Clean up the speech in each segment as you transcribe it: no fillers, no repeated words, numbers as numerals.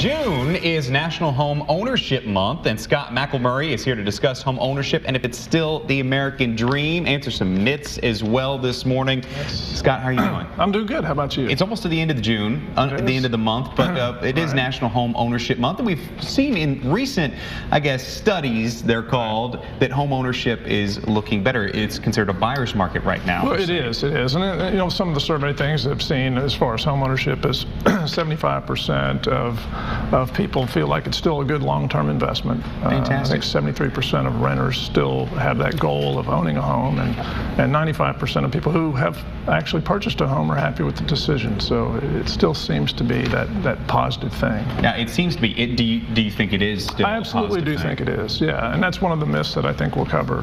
June is National Home Ownership Month, and Scott McElmurry is here to discuss home ownership and if it's still the American dream. Answer some myths as well this morning. Yes. Scott, how are you doing? I'm doing good. How about you? It's almost to the end of June, at the end of the month, but it is National Home Ownership Month, and we've seen in recent, studies, they're called, that home ownership is looking better. It's considered a buyer's market right now. Well, it is, and some of the survey things I've seen as far as home ownership is 75% of people feel like it's still a good long-term investment. Fantastic. I think 73% of renters still have that goal of owning a home, and 95% of people who have actually purchased a home are happy with the decision. So it still seems to be that positive thing. Now, it seems to be. Do you think it is still I absolutely do think it is, yeah. And that's one of the myths that I think we'll cover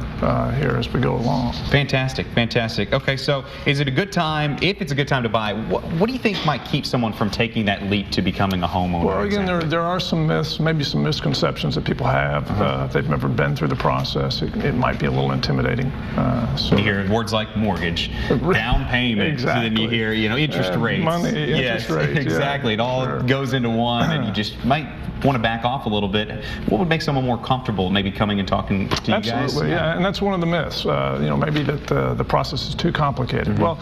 here as we go along. Fantastic, fantastic. Okay, so is it a good time, if it's a good time to buy, what do you think might keep someone from taking that leap to becoming a homeowner? Well, again, there are some myths, maybe some misconceptions that people have. If they've never been through the process, it might be a little intimidating. So you hear words like mortgage, down payment, exactly. So then you hear, interest rates. Money, interest rates. Exactly. It all goes into one, and you just might want to back off a little bit. What would make someone more comfortable maybe coming and talking to you guys? Absolutely, yeah, and that's one of the myths. Maybe that the process is too complicated. Well,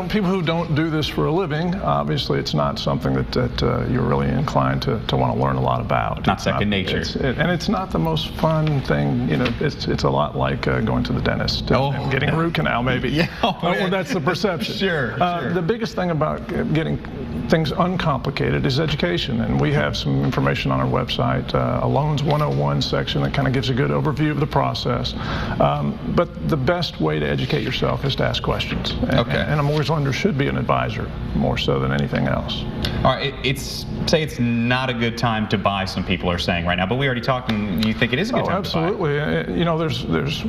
people who don't do this for a living, obviously it's not something that you're really inclined to want to learn a lot about. Not second nature. And it's not the most fun thing. It's a lot like going to the dentist and getting a root canal, maybe. Yeah. Well, that's the perception. Sure. The biggest thing about getting things uncomplicated is education, and we have some information on our website, a Loans 101 section that kind of gives a good overview of the process. But the best way to educate yourself is to ask questions. And a mortgage lender should be an advisor more so than anything else. All right, say it's not a good time to buy, some people are saying right now, but we already talked, and you think it is a good time to buy. Absolutely. There's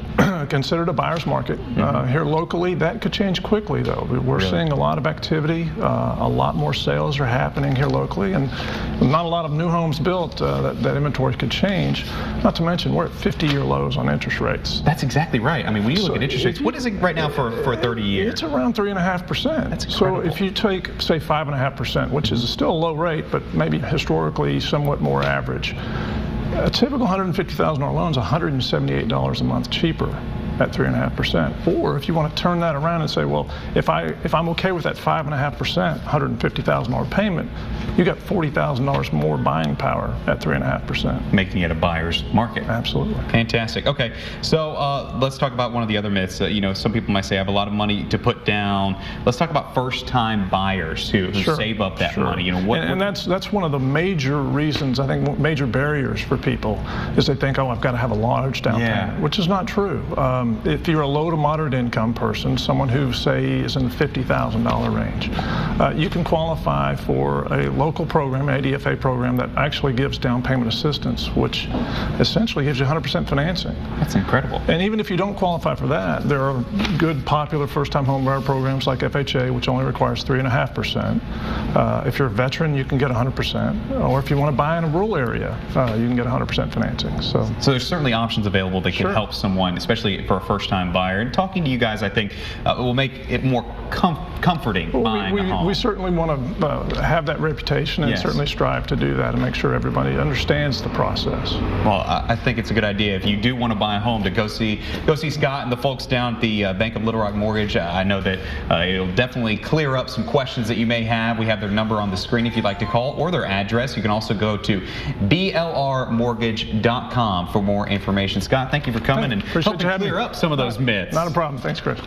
considered a buyer's market. Here locally, that could change quickly, though. We're seeing a lot of activity, a lot more sales are happening here locally, and not a lot of new homes built. That inventory could change. Not to mention, we're at 50-year lows on interest rates. That's exactly right. I mean, when you look at interest rates, what is it right now for a 30-year? It's around 3.5%. That's incredible. So if you take, say, 5.5%, which is still a low rate, but maybe historically somewhat more average, a typical $150,000 loan is $178 a month cheaper at 3.5%. Or if you want to turn that around and say, well, if I'm okay with that 5.5%, $150,000 payment, you got $40,000 more buying power at 3.5%. Making it a buyer's market. Absolutely. Fantastic. Okay, so let's talk about one of the other myths. Some people might say I have a lot of money to put down. Let's talk about first-time buyers who save up that money. And that's one of the major reasons, I think, major barriers for people is they think, oh, I've got to have a large down payment, which is not true. If you're a low to moderate income person, someone who, say, is in the $50,000 range, you can qualify for a local program, ADFA program, that actually gives down payment assistance, which essentially gives you 100% financing. That's incredible. And even if you don't qualify for that, there are good, popular first-time home buyer programs like FHA, which only requires 3.5%. If you're a veteran, you can get 100%. Or if you want to buy in a rural area, you can get 100% financing. So there's certainly options available that can help someone, especially for a first-time buyer. And talking to you guys, I think, will make it more comforting buying a home. We certainly want to have that reputation and certainly strive to do that and make sure everybody understands the process. Well, I think it's a good idea if you do want to buy a home to go see Scott and the folks down at the Bank of Little Rock Mortgage. I know that it'll definitely clear up some questions that you may have. We have their number on the screen if you'd like to call, or their address. You can also go to blrmortgage.com for more information. Scott, thank you for coming and helping clear up some of those myths. Not a problem. Thanks, Chris.